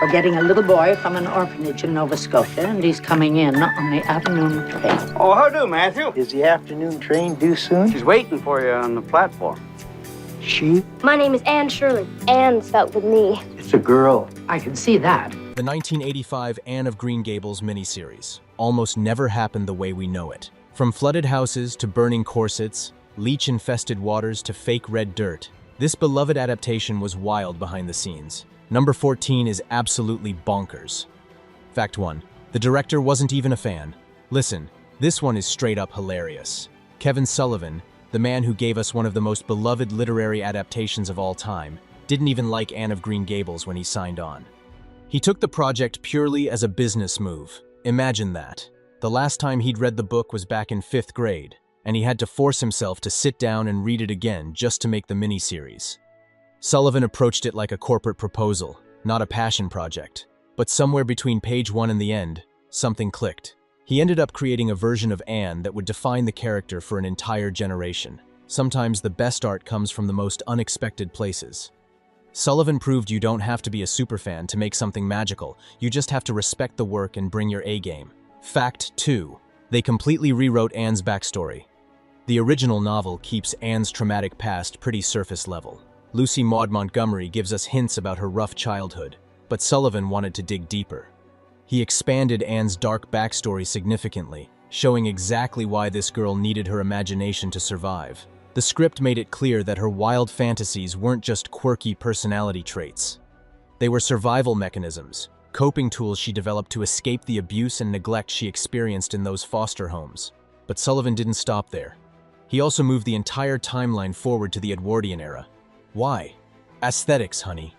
We're getting a little boy from an orphanage in Nova Scotia, and he's coming in on the afternoon train. Oh, how do, Matthew? Is the afternoon train due soon? She's waiting for you on the platform. She? My name is Anne Shirley. Anne spelled with me. It's a girl. I can see that. The 1985 Anne of Green Gables miniseries almost never happened the way we know it. From flooded houses to burning corsets, leech-infested waters to fake red dirt, this beloved adaptation was wild behind the scenes. Number 14 is absolutely bonkers. Fact 1. The director wasn't even a fan. Listen, this one is straight up hilarious. Kevin Sullivan, the man who gave us one of the most beloved literary adaptations of all time, didn't even like Anne of Green Gables when he signed on. He took the project purely as a business move. Imagine that. The last time he'd read the book was back in 5th grade, and he had to force himself to sit down and read it again just to make the miniseries. Sullivan approached it like a corporate proposal, not a passion project. But somewhere between page 1 and the end, something clicked. He ended up creating a version of Anne that would define the character for an entire generation. Sometimes the best art comes from the most unexpected places. Sullivan proved you don't have to be a superfan to make something magical, you just have to respect the work and bring your A-game. Fact 2. They completely rewrote Anne's backstory. The original novel keeps Anne's traumatic past pretty surface level. Lucy Maud Montgomery gives us hints about her rough childhood, but Sullivan wanted to dig deeper. He expanded Anne's dark backstory significantly, showing exactly why this girl needed her imagination to survive. The script made it clear that her wild fantasies weren't just quirky personality traits. They were survival mechanisms, coping tools she developed to escape the abuse and neglect she experienced in those foster homes. But Sullivan didn't stop there. He also moved the entire timeline forward to the Edwardian era. Why? Aesthetics, honey.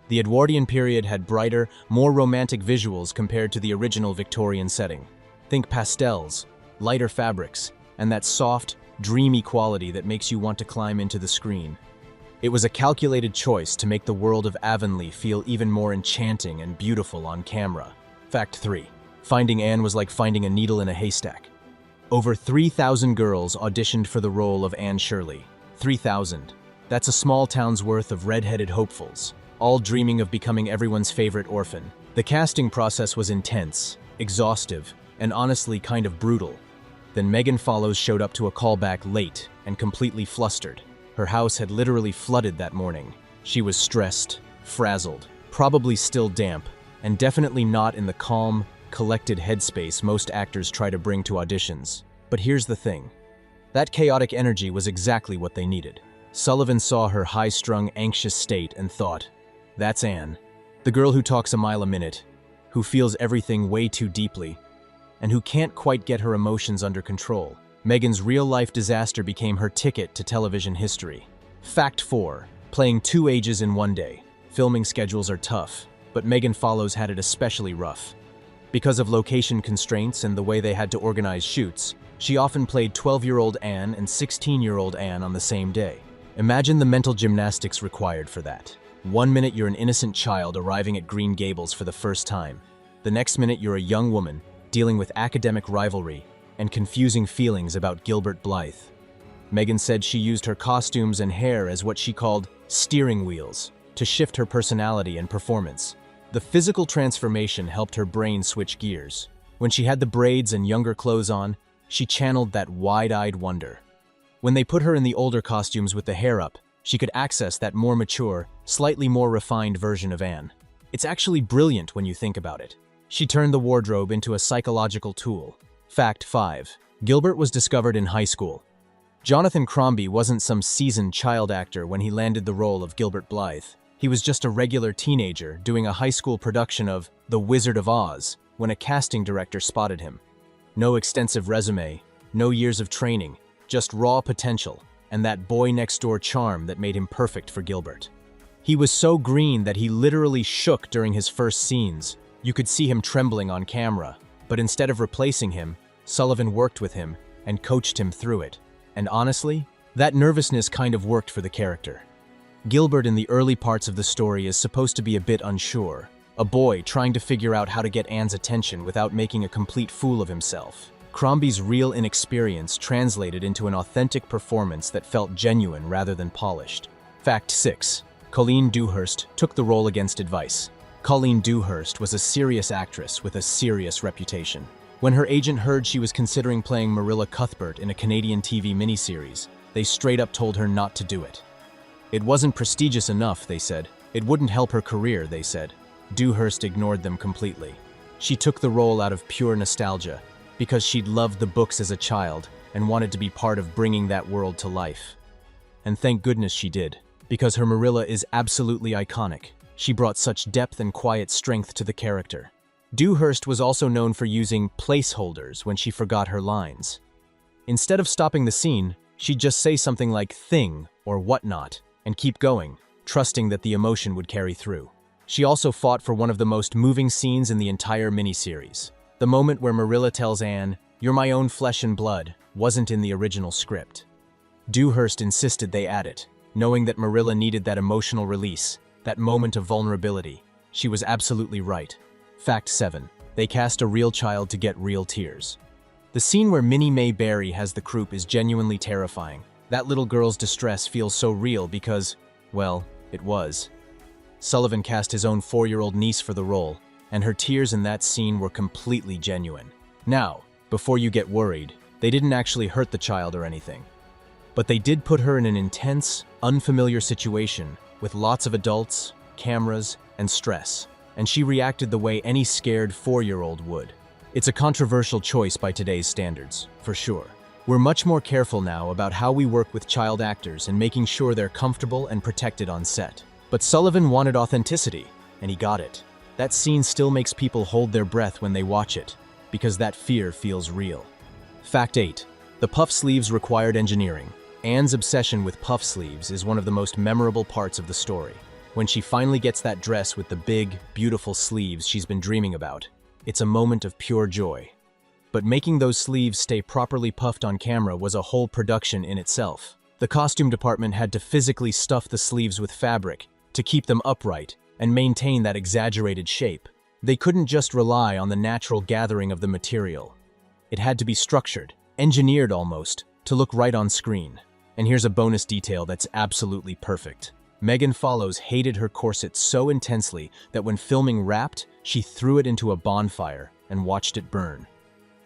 The Edwardian period had brighter, more romantic visuals compared to the original Victorian setting. Think pastels, lighter fabrics, and that soft, dreamy quality that makes you want to climb into the screen. It was a calculated choice to make the world of Avonlea feel even more enchanting and beautiful on camera. Fact 3. Finding Anne was like finding a needle in a haystack. Over 3,000 girls auditioned for the role of Anne Shirley. 3,000. That's a small town's worth of red-headed hopefuls, all dreaming of becoming everyone's favorite orphan. The casting process was intense, exhaustive, and honestly kind of brutal. Then Megan Follows showed up to a callback late and completely flustered. Her house had literally flooded that morning. She was stressed, frazzled, probably still damp, and definitely not in the calm, collected headspace most actors try to bring to auditions. But here's the thing. That chaotic energy was exactly what they needed. Sullivan saw her high-strung, anxious state and thought, that's Anne, the girl who talks a mile a minute, who feels everything way too deeply, and who can't quite get her emotions under control. Megan's real-life disaster became her ticket to television history. Fact 4. Playing 2 ages in one day. Filming schedules are tough, but Megan Follows had it especially rough. Because of location constraints and the way they had to organize shoots, she often played 12-year-old Anne and 16-year-old Anne on the same day. Imagine the mental gymnastics required for that. One minute you're an innocent child arriving at Green Gables for the first time. The next minute you're a young woman dealing with academic rivalry and confusing feelings about Gilbert Blythe. Megan said she used her costumes and hair as what she called steering wheels to shift her personality and performance. The physical transformation helped her brain switch gears. When she had the braids and younger clothes on, she channeled that wide-eyed wonder. When they put her in the older costumes with the hair up, she could access that more mature, slightly more refined version of Anne. It's actually brilliant when you think about it. She turned the wardrobe into a psychological tool. Fact 5. Gilbert was discovered in high school. Jonathan Crombie wasn't some seasoned child actor when he landed the role of Gilbert Blythe. He was just a regular teenager doing a high school production of The Wizard of Oz when a casting director spotted him. No extensive resume, no years of training, just raw potential and that boy-next-door charm that made him perfect for Gilbert. He was so green that he literally shook during his first scenes. You could see him trembling on camera, but instead of replacing him, Sullivan worked with him and coached him through it. And honestly, that nervousness kind of worked for the character. Gilbert in the early parts of the story is supposed to be a bit unsure, a boy trying to figure out how to get Anne's attention without making a complete fool of himself. Crombie's real inexperience translated into an authentic performance that felt genuine rather than polished. Fact 6. Colleen Dewhurst took the role against advice. Colleen Dewhurst was a serious actress with a serious reputation. When her agent heard she was considering playing Marilla Cuthbert in a Canadian TV miniseries, they straight up told her not to do it. It wasn't prestigious enough, they said. It wouldn't help her career, they said. Dewhurst ignored them completely. She took the role out of pure nostalgia, because she'd loved the books as a child and wanted to be part of bringing that world to life. And thank goodness she did, because her Marilla is absolutely iconic. She brought such depth and quiet strength to the character. Dewhurst was also known for using placeholders when she forgot her lines. Instead of stopping the scene, she'd just say something like thing or whatnot and keep going, trusting that the emotion would carry through. She also fought for one of the most moving scenes in the entire miniseries. The moment where Marilla tells Anne, "You're my own flesh and blood," wasn't in the original script. Dewhurst insisted they add it, knowing that Marilla needed that emotional release, that moment of vulnerability. She was absolutely right. Fact 7. They cast a real child to get real tears. The scene where Minnie May Barry has the croup is genuinely terrifying. That little girl's distress feels so real because, well, it was. Sullivan cast his own 4-year-old niece for the role, and her tears in that scene were completely genuine. Now, before you get worried, they didn't actually hurt the child or anything. But they did put her in an intense, unfamiliar situation with lots of adults, cameras, and stress. And she reacted the way any scared 4-year-old would. It's a controversial choice by today's standards, for sure. We're much more careful now about how we work with child actors and making sure they're comfortable and protected on set. But Sullivan wanted authenticity, and he got it. That scene still makes people hold their breath when they watch it, because that fear feels real. Fact 8. The puff sleeves required engineering. Anne's obsession with puff sleeves is one of the most memorable parts of the story. When she finally gets that dress with the big, beautiful sleeves she's been dreaming about, it's a moment of pure joy. But making those sleeves stay properly puffed on camera was a whole production in itself. The costume department had to physically stuff the sleeves with fabric to keep them upright and maintain that exaggerated shape. They couldn't just rely on the natural gathering of the material. It had to be structured, engineered almost, to look right on screen. And here's a bonus detail that's absolutely perfect. Megan Follows hated her corset so intensely that when filming Wrapped, she threw it into a bonfire and watched it burn.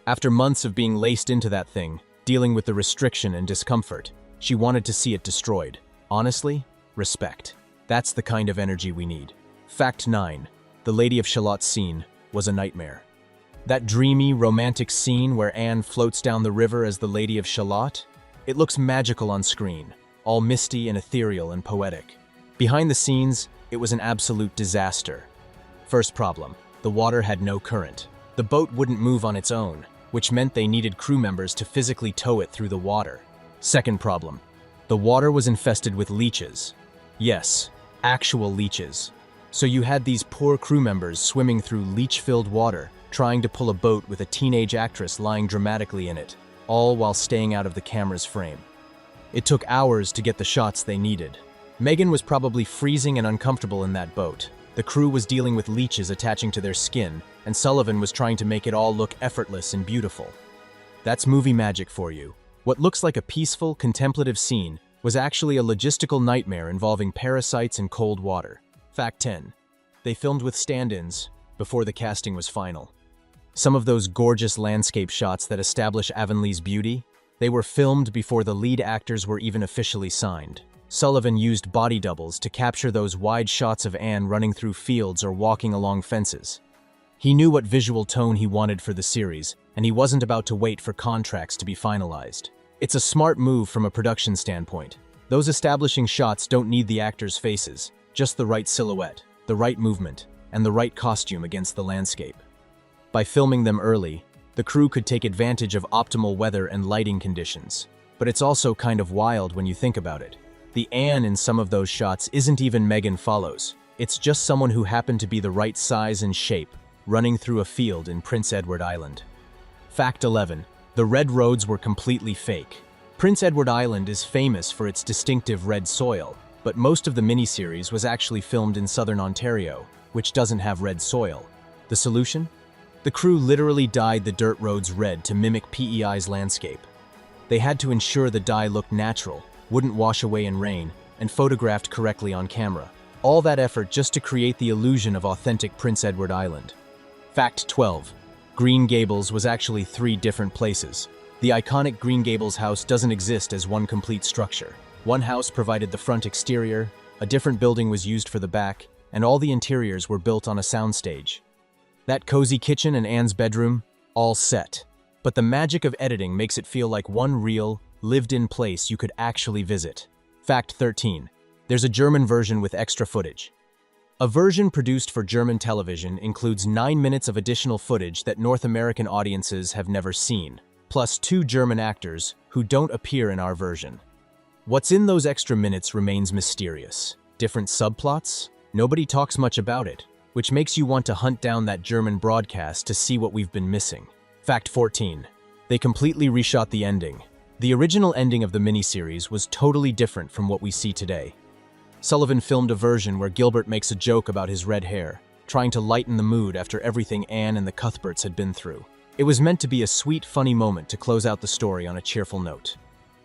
After months of being laced into that thing, dealing with the restriction and discomfort, she wanted to see it destroyed. Honestly, respect. That's the kind of energy we need. Fact 9. The Lady of Shalott scene was a nightmare. That dreamy, romantic scene where Anne floats down the river as the Lady of Shalott, it looks magical on screen, all misty and ethereal and poetic. Behind the scenes, it was an absolute disaster. First problem, the water had no current. The boat wouldn't move on its own, which meant they needed crew members to physically tow it through the water. Second problem, the water was infested with leeches. Yes, actual leeches. So you had these poor crew members swimming through leech-filled water, trying to pull a boat with a teenage actress lying dramatically in it, all while staying out of the camera's frame. It took hours to get the shots they needed. Megan was probably freezing and uncomfortable in that boat. The crew was dealing with leeches attaching to their skin, and Sullivan was trying to make it all look effortless and beautiful. That's movie magic for you. What looks like a peaceful, contemplative scene was actually a logistical nightmare involving parasites and cold water. Fact 10. They filmed with stand-ins before the casting was final. Some of those gorgeous landscape shots that establish Avonlea's beauty, they were filmed before the lead actors were even officially signed. Sullivan used body doubles to capture those wide shots of Anne running through fields or walking along fences. He knew what visual tone he wanted for the series, and he wasn't about to wait for contracts to be finalized. It's a smart move from a production standpoint. Those establishing shots don't need the actors' faces, just the right silhouette, the right movement, and the right costume against the landscape. By filming them early, the crew could take advantage of optimal weather and lighting conditions. But it's also kind of wild when you think about it. The Anne in some of those shots isn't even Megan Follows. It's just someone who happened to be the right size and shape, running through a field in Prince Edward Island. Fact 11. The red roads were completely fake. Prince Edward Island is famous for its distinctive red soil, but most of the miniseries was actually filmed in southern Ontario, which doesn't have red soil. The solution? The crew literally dyed the dirt roads red to mimic PEI's landscape. They had to ensure the dye looked natural, wouldn't wash away in rain, and photographed correctly on camera, All that effort just to create the illusion of authentic Prince Edward Island. Fact 12. Green Gables was actually 3 different places. The iconic Green Gables house doesn't exist as one complete structure. One house provided the front exterior, a different building was used for the back, and all the interiors were built on a soundstage. That cozy kitchen and Anne's bedroom, all set. But the magic of editing makes it feel like one real, lived-in place you could actually visit. Fact 13. There's a German version with extra footage. A version produced for German television includes 9 minutes of additional footage that North American audiences have never seen, plus 2 German actors who don't appear in our version. What's in those extra minutes remains mysterious. Different subplots? Nobody talks much about it, which makes you want to hunt down that German broadcast to see what we've been missing. Fact 14. They completely reshot the ending. The original ending of the miniseries was totally different from what we see today. Sullivan filmed a version where Gilbert makes a joke about his red hair, trying to lighten the mood after everything Anne and the Cuthberts had been through. It was meant to be a sweet, funny moment to close out the story on a cheerful note.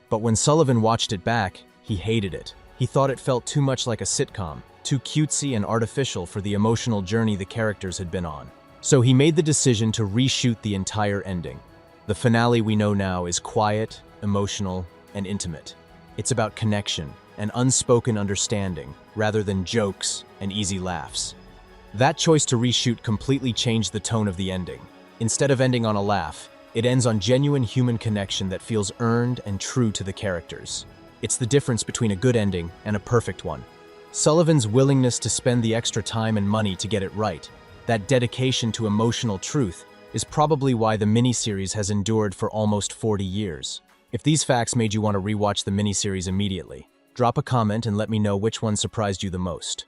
But when Sullivan watched it back, he hated it. He thought it felt too much like a sitcom, too cutesy and artificial for the emotional journey the characters had been on. So he made the decision to reshoot the entire ending. The finale we know now is quiet, emotional, and intimate. It's about connection and unspoken understanding, rather than jokes and easy laughs. That choice to reshoot completely changed the tone of the ending. Instead of ending on a laugh, it ends on genuine human connection that feels earned and true to the characters. It's the difference between a good ending and a perfect one. Sullivan's willingness to spend the extra time and money to get it right, that dedication to emotional truth, is probably why the miniseries has endured for almost 40 years. If these facts made you want to rewatch the miniseries immediately, drop a comment and let me know which one surprised you the most.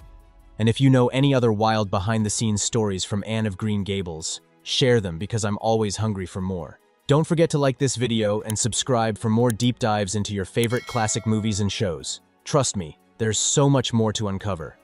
And if you know any other wild behind-the-scenes stories from Anne of Green Gables, share them because I'm always hungry for more. Don't forget to like this video and subscribe for more deep dives into your favorite classic movies and shows. Trust me, there's so much more to uncover.